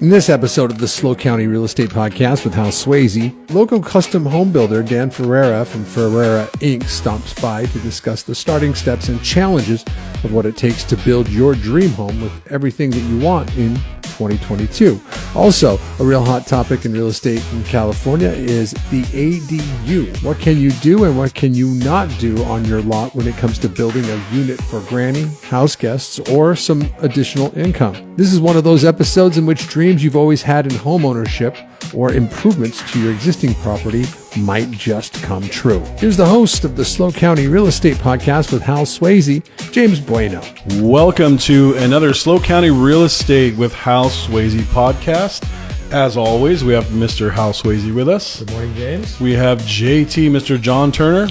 In this episode of the SLO County Real Estate Podcast with Hal Sweasey, local custom home builder Dan Ferreira from Ferreira Inc. stops by to discuss the starting steps and challenges of what it takes to build your dream home with everything that you want in 2022. Also, a real hot topic in real estate in California is the ADU. What can you do and what can you not do on your lot when it comes to building a unit for granny, house guests, or some additional income? This is one of those episodes in which dreams you've always had in homeownership or improvements to your existing property might just come true. Here's the host of the SLO County Real Estate Podcast with Hal Sweasey, James Bueno. Welcome to another SLO County Real Estate with Hal Sweasey podcast. As always, we have Mr. Hal Sweasey with us. Good morning, James. We have JT, Mr. John Turner.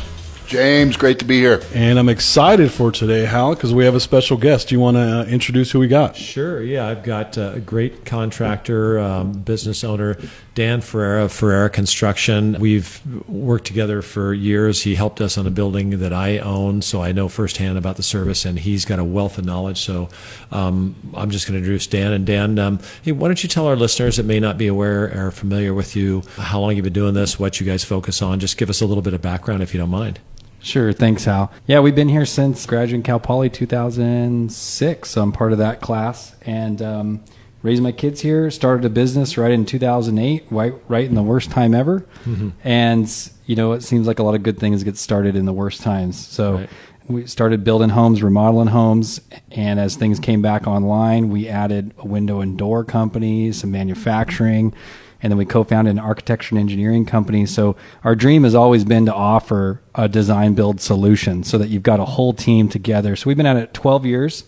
James, great to be here. And I'm excited for today, Hal, because we have a special guest. Do you want to introduce who we got? Sure, yeah. I've got a great contractor, business owner, Dan Ferreira of Ferreira Construction. We've worked together for years. He helped us on a building that I own, so I know firsthand about the service, and he's got a wealth of knowledge. So I'm just going to introduce Dan. And Dan, hey, why don't you tell our listeners that may not be aware or familiar with you, how long you've been doing this, what you guys focus on. Just give us a little bit of background if you don't mind. Sure. Thanks, Hal. Yeah, we've been here since graduating Cal Poly 2006. So I'm part of that class and raised my kids here, started a business right in 2008, right in the worst time ever. Mm-hmm. And, you know, it seems like a lot of good things get started in the worst times. So we started building homes, remodeling homes. And as things came back online, we added a window and door company, some manufacturing. And then we co-founded an architecture and engineering company. So our dream has always been to offer a design build solution so that you've got a whole team together. So we've been at it 12 years,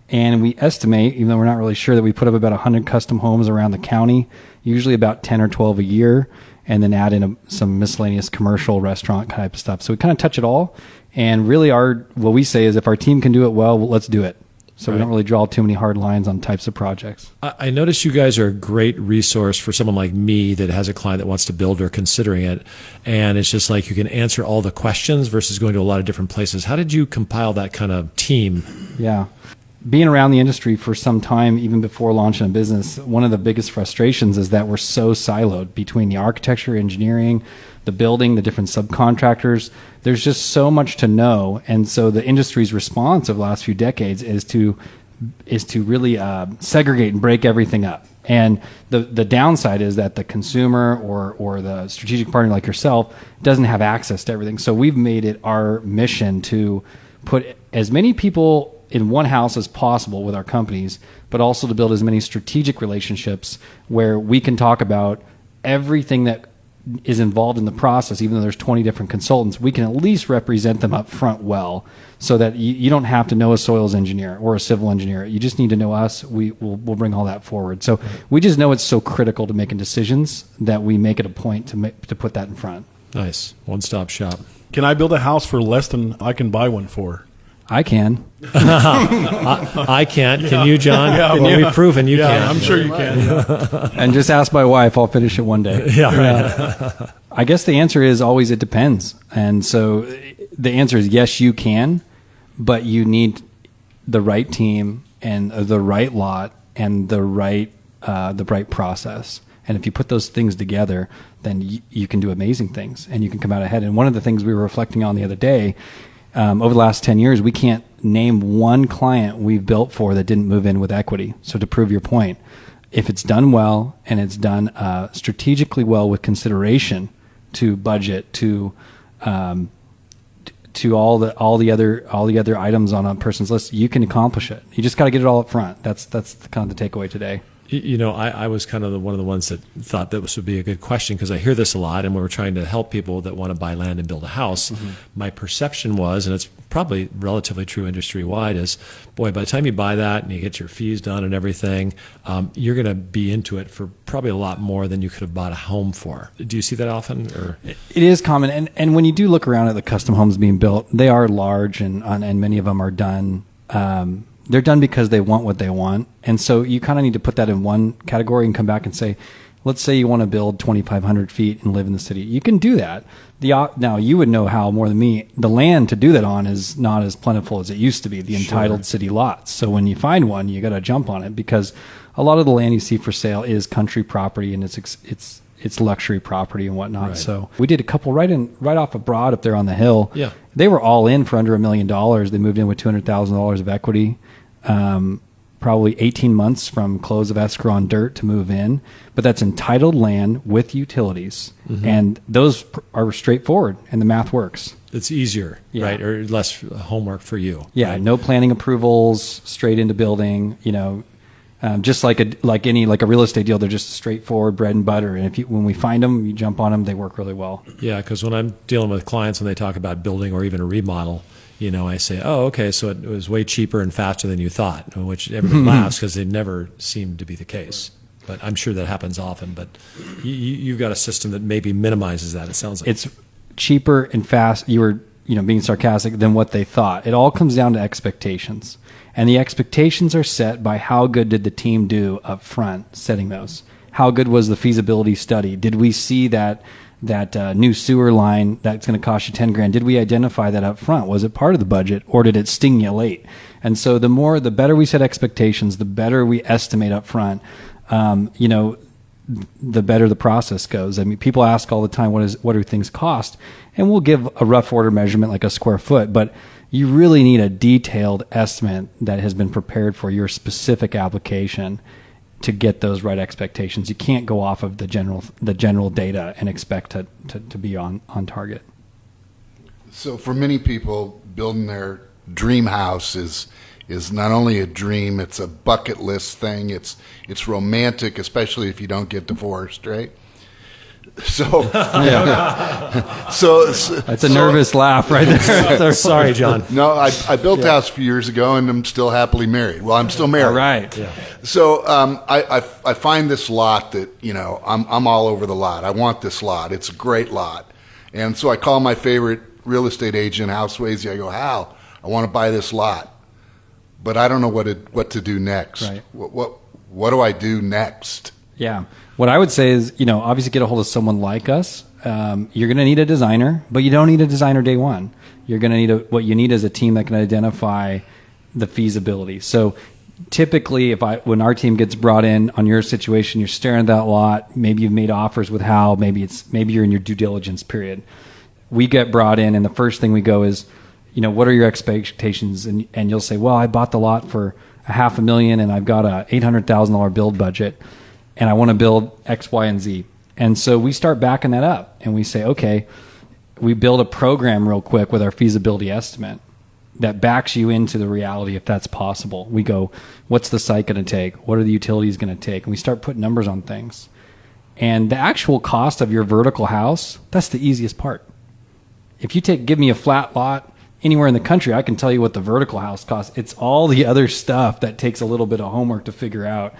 and we estimate, even though we're not really sure, that we put up about 100 custom homes around the county, usually about 10 or 12 a year, and then add in some miscellaneous commercial restaurant type of stuff. So we kind of touch it all. And really what we say is if our team can do it well, let's do it. So we don't really draw too many hard lines on types of projects. I notice you guys are a great resource for someone like me that has a client that wants to build or considering it. And it's just like you can answer all the questions versus going to a lot of different places. How did you compile that kind of team? Yeah. Being around the industry for some time, even before launching a business, one of the biggest frustrations is that we're so siloed between the architecture, engineering, the building, the different subcontractors. There's just so much to know. And so the industry's response of the last few decades is to really segregate and break everything up. And the downside is that the consumer or the strategic partner like yourself doesn't have access to everything. So we've made it our mission to put as many people in one house as possible with our companies, but also to build as many strategic relationships where we can talk about everything that is involved in the process. Even though there's 20 different consultants, we can at least represent them up front well, so that you don't have to know a soils engineer or a civil engineer. You just need to know us. We'll bring all that forward. So we just know it's so critical to making decisions that we make it a point to put that in front. Nice. One-stop shop. Can I build a house for less than I can buy one for? I can. I can't. Can you, John? Yeah, well, we've proven you can. I'm sure you can. Yeah. And just ask my wife. I'll finish it one day. Yeah, right. I guess the answer is always it depends. And so the answer is yes, you can, but you need the right team and the right lot and the right process. And if you put those things together, then you can do amazing things and you can come out ahead. And one of the things we were reflecting on the other day, over the last 10 years, we can't name one client we've built for that didn't move in with equity. So to prove your point, if it's done well and it's done strategically well with consideration to budget, to all the other items on a person's list, you can accomplish it. You just got to get it all up front. That's kind of the takeaway today. You know, I was kind of one of the ones that thought that this would be a good question because I hear this a lot, and we're trying to help people that want to buy land and build a house. Mm-hmm. My perception was, and it's probably relatively true industry-wide, is, boy, by the time you buy that and you get your fees done and everything, you're going to be into it for probably a lot more than you could have bought a home for. Do you see that often? Or it is common, and when you do look around at the custom homes being built, they are large, and many of them are done. They're done because they want what they want. And so you kind of need to put that in one category and come back and say, let's say you want to build 2,500 feet and live in the city. You can do that. Now, you would know how more than me, the land to do that on is not as plentiful as it used to be, the entitled city lots. So when you find one, you got to jump on it because a lot of the land you see for sale is country property, and it's luxury property and whatnot. Right. So we did a couple right off of Broad up there on the hill. Yeah. They were all in for under $1 million. They moved in with $200,000 of equity. Probably 18 months from close of escrow on dirt to move in, but that's entitled land with utilities, and those are straightforward, and the math works. It's easier, Yeah. right? Or less homework for you. Yeah, right? no planning approvals, straight into building. Just like a real estate deal, they're just straightforward bread and butter. And when we find them, you jump on them. They work really well. Yeah, because when I'm dealing with clients when they talk about building or even a remodel, I say, oh, okay, so it was way cheaper and faster than you thought, which everybody laughs because they never seem to be the case. But I'm sure that happens often. But you've got a system that maybe minimizes that, it sounds like. It's cheaper and fast. You were being sarcastic than what they thought. It all comes down to expectations. And the expectations are set by how good did the team do up front setting those. How good was the feasibility study? Did we see that new sewer line that's going to cost you $10,000? Did we identify that up front? Was it part of the budget, or did it sting you late? And so the better we set expectations, the better we estimate up front, the better the process goes. I mean, people ask all the time, what do things cost? And we'll give a rough order measurement like a square foot, but you really need a detailed estimate that has been prepared for your specific application to get those right expectations. You can't go off of the general data and expect to be on target. So for many people, building their dream house is not only a dream, it's a bucket list thing. It's romantic, especially if you don't get divorced, right? So, so That's a nervous laugh right there. Sorry, John. No, I built a house a few years ago, and I'm still happily married. Well, I'm still married. All right. Yeah. So I find this lot that I'm all over the lot. I want this lot. It's a great lot, and so I call my favorite real estate agent, Hal Sweasey. I go, Hal, I want to buy this lot, but I don't know what to do next. Right. What do I do next? Yeah. What I would say is, obviously get a hold of someone like us. You're going to need a designer, but you don't need a designer day one. You're going to need what you need is a team that can identify the feasibility. So typically when our team gets brought in on your situation, you're staring at that lot, maybe you've made offers with Hal, maybe you're in your due diligence period. We get brought in, and the first thing we go is, what are your expectations? And you'll say, well, I bought the lot for $500,000 and I've got a $800,000 build budget, and I want to build X, Y, and Z. And so we start backing that up, and we say, okay, we build a program real quick with our feasibility estimate that backs you into the reality if that's possible. We go, what's the site going to take? What are the utilities going to take? And we start putting numbers on things. And the actual cost of your vertical house, that's the easiest part. If you give me a flat lot anywhere in the country, I can tell you what the vertical house costs. It's all the other stuff that takes a little bit of homework to figure out.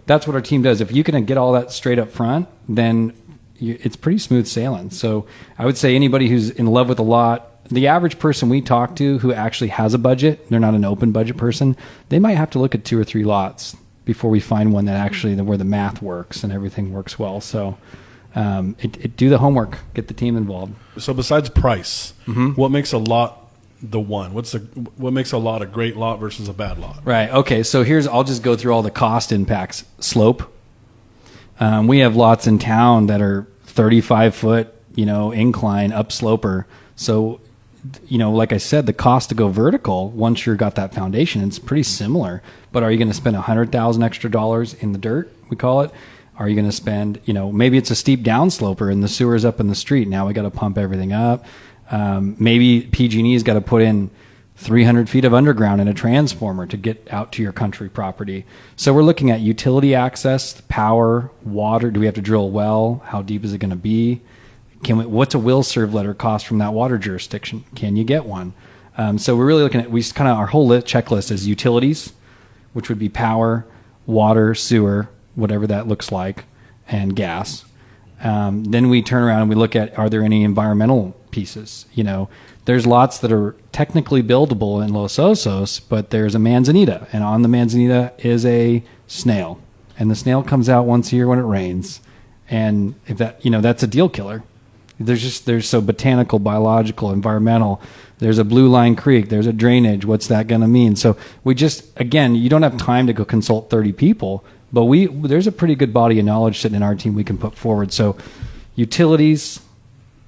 That's what our team does. If you can get all that straight up front, then it's pretty smooth sailing. So I would say anybody who's in love with a lot, the average person we talk to who actually has a budget, they're not an open budget person, they might have to look at 2 or 3 lots before we find one that actually where the math works and everything works well. So do the homework, get the team involved. So besides price, what makes a lot the one? What makes a lot a great lot versus a bad lot? Right. Okay. So I'll just go through all the cost impacts. Slope. We have lots in town that are 35-foot, incline upsloper. So, like I said, the cost to go vertical once you've got that foundation, it's pretty similar. But are you going to spend $100,000 extra dollars in the dirt? We call it. Are you going to spend, maybe it's a steep downsloper and the sewer's up in the street. Now we got to pump everything up. Maybe PG&E's got to put in 300 feet of underground and a transformer to get out to your country property. So we're looking at utility access, power, water. Do we have to drill a well? How deep is it going to be? What's a will serve letter cost from that water jurisdiction? Can you get one? So we're really looking at, our whole checklist is utilities, which would be power, water, sewer, whatever that looks like, and gas. Then we turn around and we look at, are there any environmental pieces? There's lots that are technically buildable in Los Osos, but there's a manzanita, and on the manzanita is a snail, and the snail comes out once a year when it rains, and if that, that's a deal killer. There's so botanical, biological, environmental. There's a blue line creek. There's a drainage. What's that going to mean? So we again, you don't have time to go consult 30 people. But there's a pretty good body of knowledge sitting in our team we can put forward. So utilities,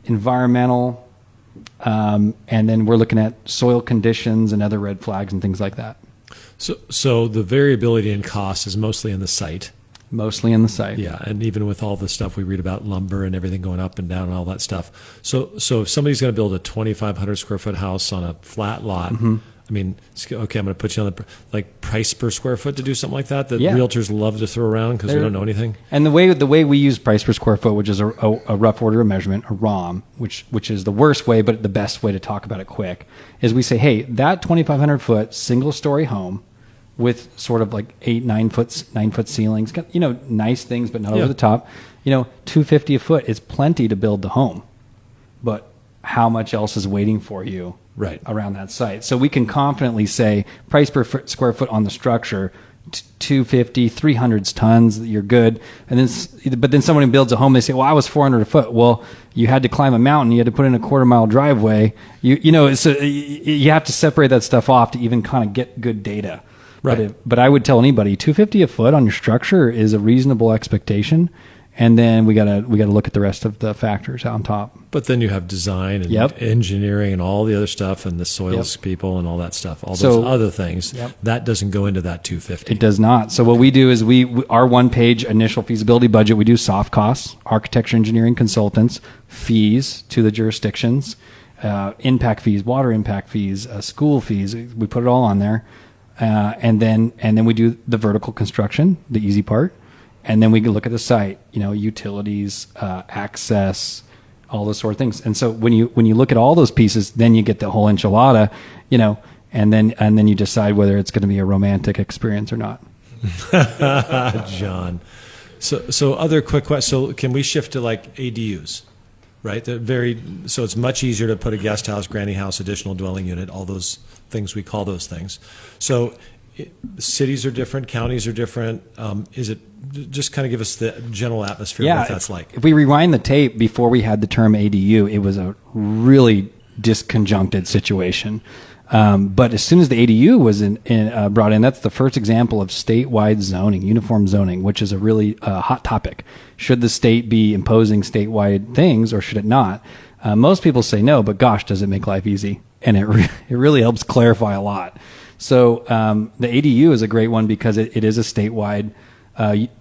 environmental, and then we're looking at soil conditions and other red flags and things like that. So the variability in cost is mostly in the site. Mostly in the site. Yeah, and even with all the stuff we read about lumber and everything going up and down and all that stuff. So if somebody's going to build a 2,500 square foot house on a flat lot, I mean, okay, I'm going to put you on the price per square foot to do something like that realtors love to throw around because we don't know anything. And the way we use price per square foot, which is a rough order of measurement, a ROM, which is the worst way but the best way to talk about it quick, is we say, hey, that 2,500 foot single story home with sort of like 9 foot ceilings, nice things but not over the top, $250 a foot is plenty to build the home, but how much else is waiting for you right around that site? So we can confidently say price per square foot on the structure, 250, 300 tons, you're good. But then someone builds a home, they say, well, I was 400 a foot. Well, you had to climb a mountain, you had to put in a 1/4-mile driveway. You have to separate that stuff off to even kind of get good data. Right. But I would tell anybody, $250 a foot on your structure is a reasonable expectation. And then we gotta look at the rest of the factors on top. But then you have design and engineering and all the other stuff and the soils people and all that stuff, all those other things. That doesn't go into that 250. It does not. So what we do is our 1-page initial feasibility budget, we do soft costs, architecture, engineering, consultants, fees to the jurisdictions, impact fees, water impact fees, school fees. We put it all on there, and then we do the vertical construction, the easy part. And then we can look at the site, utilities, access, all those sort of things. And so when you look at all those pieces, then you get the whole enchilada, and then you decide whether it's going to be a romantic experience or not. John. So other quick questions. So can we shift to like ADUs, right? So it's much easier to put a guest house, granny house, additional dwelling unit, all those things, we call those things. So cities are different, counties are different. Is it just kind of give us the general atmosphere of what that's like? If we rewind the tape before we had the term ADU, it was a really disconjuncted situation. But as soon as the ADU was brought in, that's the first example of statewide zoning, uniform zoning, which is a really hot topic. Should the state be imposing statewide things or should it not? Most people say no, but gosh, does it make life easy? And it really helps clarify a lot. So the ADU is a great one because it is a statewide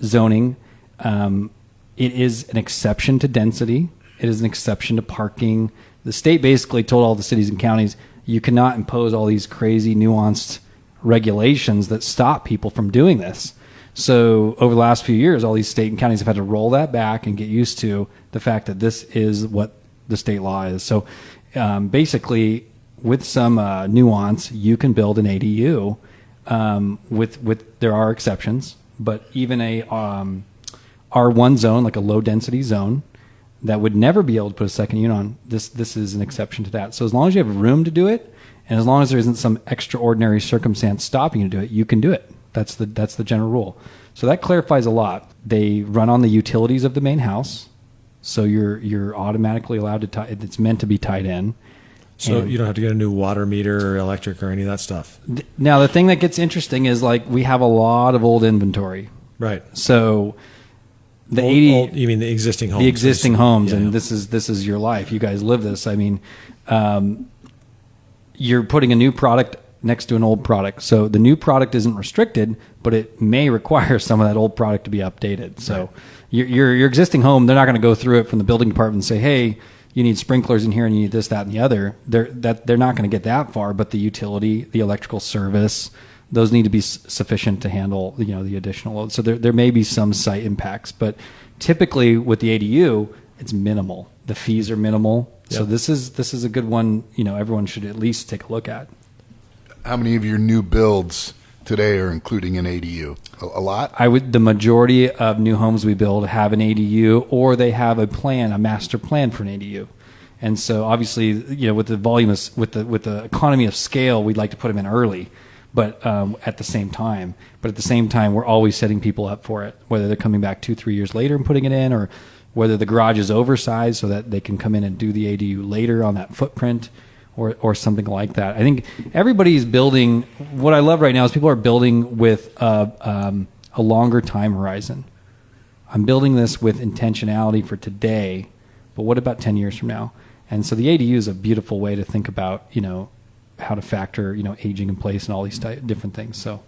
zoning. It is an exception to density. It is an exception to parking. The state basically told all the cities and counties, you cannot impose all these crazy nuanced regulations that stop people from doing this. So over the last few years, all these state and counties have had to roll that back and get used to the fact that this is what the state law is. So basically, with some nuance, you can build an ADU. There are exceptions, but even a R1 zone, like a low density zone, that would never be able to put a second unit on. This is an exception to that. So as long as you have room to do it, and as long as there isn't some extraordinary circumstance stopping you to do it, you can do it. That's the general rule. So that clarifies a lot. They run on the utilities of the main house, so you're automatically allowed to tie. It's meant to be tied in. So you don't have to get a new water meter or electric or any of that stuff. Now, the thing that gets interesting is we have a lot of old inventory. Right. So the you mean the existing homes? The existing homes, and this is your life. You guys live this. I mean, you're putting a new product next to an old product. So the new product isn't restricted, but it may require some of that old product to be updated. So your existing home, they're not going to go through it from the building department and say, hey, you need sprinklers in here and you need this, that, and the other. They're not going to get that far, but the utility, the electrical service, those need to be sufficient to handle the additional load. So there may be some site impacts, but typically with the ADU, it's minimal. The fees are minimal. Yep. So this is a good one. Everyone should at least take a look at. How many of your new builds today are including an ADU? A lot? The majority of new homes we build have an ADU, or they have a master plan for an ADU. And so obviously, with the volume, with the economy of scale, we'd like to put them in early, but at the same time, we're always setting people up for it, whether they're coming back 2-3 years later and putting it in, or whether the garage is oversized so that they can come in and do the ADU later on that footprint. Or something like that. I think everybody's building. What I love right now is people are building with a a longer time horizon. I'm building this with intentionality for today, but what about 10 years from now? And so the ADU is a beautiful way to think about, how to factor, aging in place and all these different things. So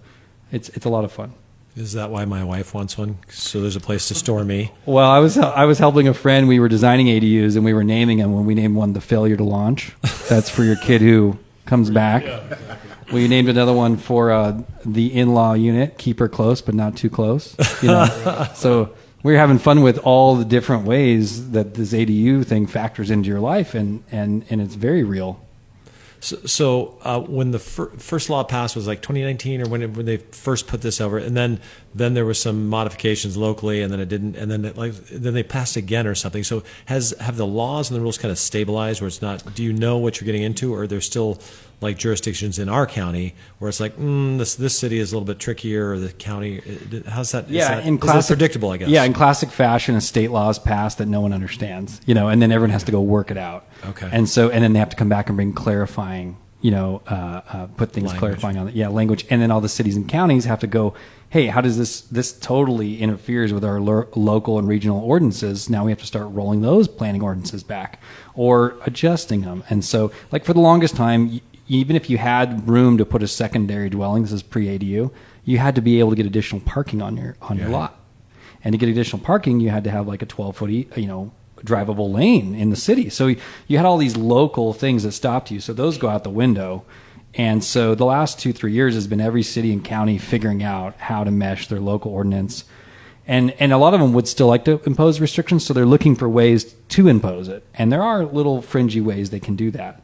it's a lot of fun. Is that why my wife wants one? So there's a place to store me. Well, I was helping a friend. We were designing ADUs and we were naming them. When we named one the failure to launch, that's for your kid who comes back. Yeah, exactly. We named another one for the in-law unit, keep her close but not too close. So we were having fun with all the different ways that this ADU thing factors into your life, and it's very real. So when the first law passed was like 2019, or when they first put this over, and then there was some modifications locally, and then it didn't, and then they passed again or something. So have the laws and the rules kind of stabilized, where it's not? Do you know what you're getting into, or there's still like jurisdictions in our county where it's like this city is a little bit trickier, or the county? How's that? In classic, is that predictable, I guess. Yeah, in classic fashion, a state law is passed that no one understands, and then everyone has to go work it out. Okay. And then they have to come back and bring clarifying, put things language. Clarifying on it. Yeah, language. And then all the cities and counties have to go, hey, how does this totally interferes with our local and regional ordinances? Now we have to start rolling those planning ordinances back or adjusting them. And so, like, for the longest time, even if you had room to put a secondary dwelling, this is pre-ADU, you had to be able to get additional parking on your lot. And to get additional parking, you had to have like a 12-foot, drivable lane in the city. So you had all these local things that stopped you. So those go out the window. And so the last 2-3 years has been every city and county figuring out how to mesh their local ordinance. And a lot of them would still like to impose restrictions, so they're looking for ways to impose it. And there are little fringy ways they can do that.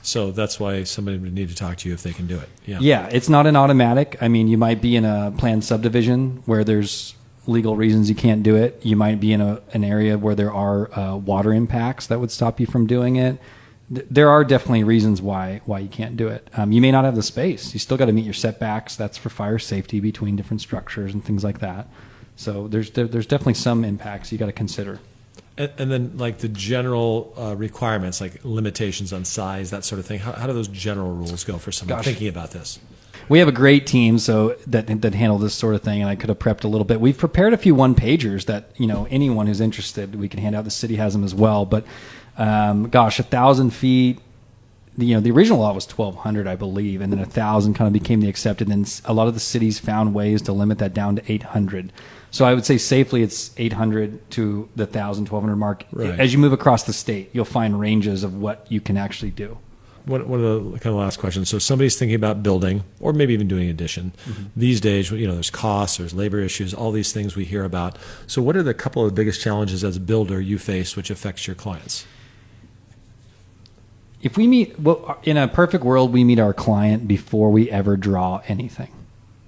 So that's why somebody would need to talk to you if they can do it. Yeah, it's not an automatic. I mean, you might be in a planned subdivision where there's legal reasons you can't do it. You might be in an area where there are water impacts that would stop you from doing it. There are definitely reasons why you can't do it. You may not have the space. You still got to meet your setbacks. That's for fire safety between different structures and things like that. So there's definitely some impacts you got to consider. And then, like, the general requirements, like limitations on size, that sort of thing. How do those general rules go for someone thinking about this? We have a great team that handle this sort of thing, and I could have prepped a little bit. We've prepared a few one-pagers that anyone who's interested, we can hand out. The city has them as well. But 1,000 feet. The original law was 1,200, I believe, and then 1,000 kind of became the accepted. And a lot of the cities found ways to limit that down to 800. So I would say safely it's 800 to the 1,000, 1,200 mark. Right. As you move across the state, you'll find ranges of what you can actually do. One of the kind of last questions. So somebody's thinking about building, or maybe even doing addition. Mm-hmm. These days, there's costs, there's labor issues, all these things we hear about. So what are the couple of the biggest challenges as a builder you face, which affects your clients? If we meet, in a perfect world, we meet our client before we ever draw anything.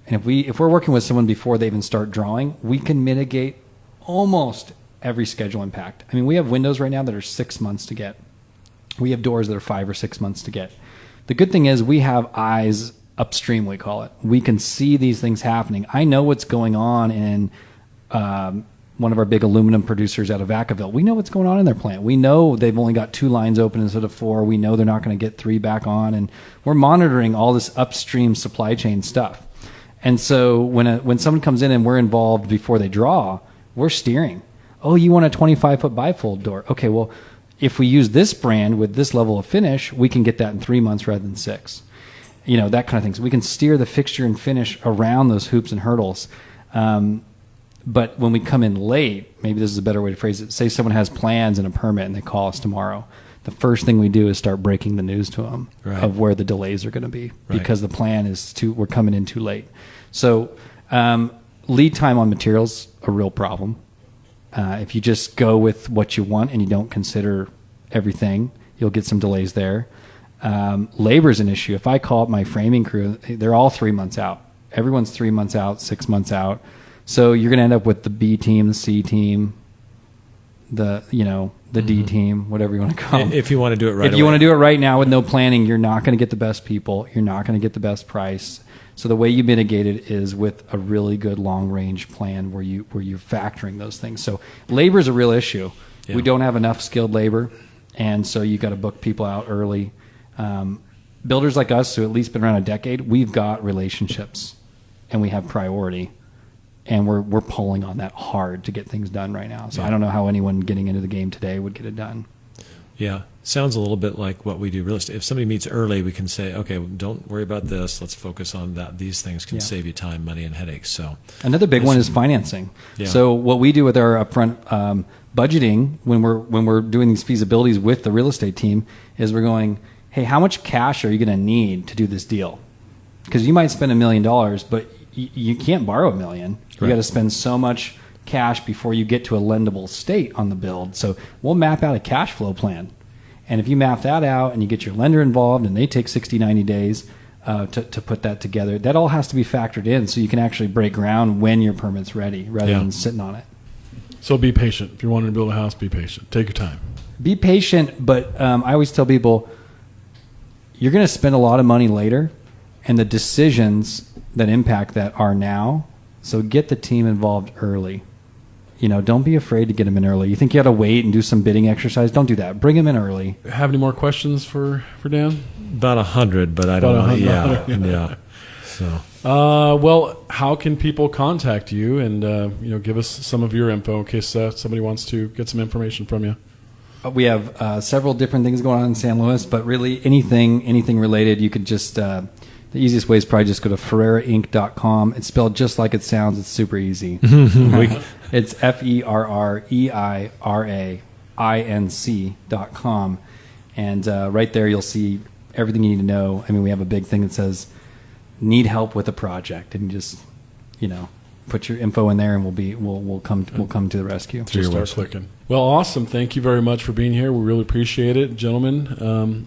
And if we're working with someone before they even start drawing, we can mitigate almost every schedule impact. I mean, we have windows right now that are 6 months to get. We have doors that are 5 or 6 months to get. The good thing is we have eyes upstream, we call it. We can see these things happening. I know what's going on in one of our big aluminum producers out of Vacaville. We know what's going on in their plant. We know they've only got 2 lines open instead of 4. We know they're not going to get 3 back on. And we're monitoring all this upstream supply chain stuff. And so when someone comes in and we're involved before they draw, we're steering. Oh, you want a 25-foot bifold door? Okay, well, if we use this brand with this level of finish, we can get that in 3 months rather than 6. That kind of thing. So we can steer the fixture and finish around those hoops and hurdles. But when we come in late, maybe this is a better way to phrase it. Say someone has plans and a permit and they call us tomorrow. The first thing we do is start breaking the news to them of where the delays are going to be because the plan is we're coming in too late. So lead time on materials, a real problem. If you just go with what you want and you don't consider everything, you'll get some delays there. Labor is an issue. If I call up my framing crew, they're all 3 months out. Everyone's 3 months out, 6 months out. So you're going to end up with the B team, the C team, the D team, whatever you want to call them. If you want to do it right away. If you want to do it right now with no planning, you're not going to get the best people. You're not going to get the best price. So the way you mitigate it is with a really good long-range plan where you're factoring those things. So labor is a real issue. Yeah. We don't have enough skilled labor, and so you got to book people out early. Builders like us, who at least been around a decade, we've got relationships, and we have priority. and we're pulling on that hard to get things done right now. So I don't know how anyone getting into the game today would get it done. Yeah. Sounds a little bit like what we do real estate. If somebody meets early, we can say, okay, don't worry about this. Let's focus on that. These things can save you time, money, and headaches. So another big one is financing. Yeah. So what we do with our upfront budgeting when we're doing these feasibilities with the real estate team is we're going, hey, how much cash are you going to need to do this deal? Because you might spend $1 million, but you can't borrow $1 million. You got to spend so much cash before you get to a lendable state on the build. So we'll map out a cash flow plan. And if you map that out and you get your lender involved and they take 60, 90 days to put that together, that all has to be factored in so you can actually break ground when your permit's ready rather than sitting on it. So be patient. If you're wanting to build a house, be patient. Take your time. Be patient, but I always tell people you're going to spend a lot of money later, and the decisions that impact that are now. So get the team involved early. Don't be afraid to get them in early. You think you got to wait and do some bidding exercise? Don't do that. Bring them in early. Have any more questions for Dan? About 100, but I don't know. Yeah. So, well, how can people contact you and give us some of your info in case somebody wants to get some information from you? We have several different things going on in San Luis, but really anything related, you could just the easiest way is probably just go to FerreiraInc.com. It's spelled just like it sounds. It's super easy. It's FerreiraInc.com. And right there you'll see everything you need to know. I mean, we have a big thing that says, need help with a project. And you just, put your info in there and we'll come to the rescue. Just start clicking. Well, awesome. Thank you very much for being here. We really appreciate it. Gentlemen,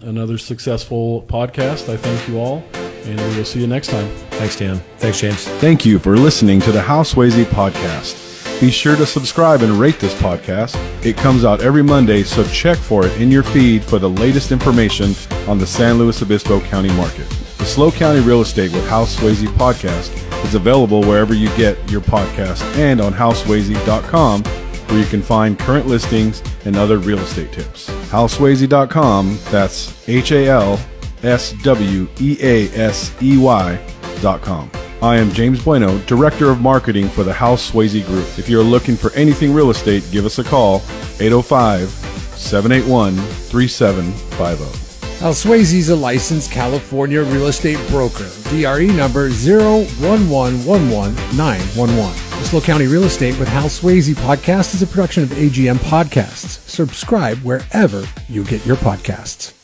another successful podcast. I thank you all. And we will see you next time. Thanks, Dan. Thanks, James. Thank you for listening to the Hal Sweasey podcast. Be sure to subscribe and rate this podcast. It comes out every Monday, so check for it in your feed for the latest information on the San Luis Obispo County market. The Slow County Real Estate with Hal Sweasey podcast is available wherever you get your podcast and on halsweasey.com, where you can find current listings and other real estate tips. halsweasey.com, that's HALSWEASEY.com. I am James Bueno, Director of Marketing for the Hal Sweasey Group. If you're looking for anything real estate, give us a call, 805-781-3750. Hal Sweasey is a licensed California real estate broker. DRE number 01111-911. The Slow County Real Estate with Hal Sweasey podcast is a production of AGM Podcasts. Subscribe wherever you get your podcasts.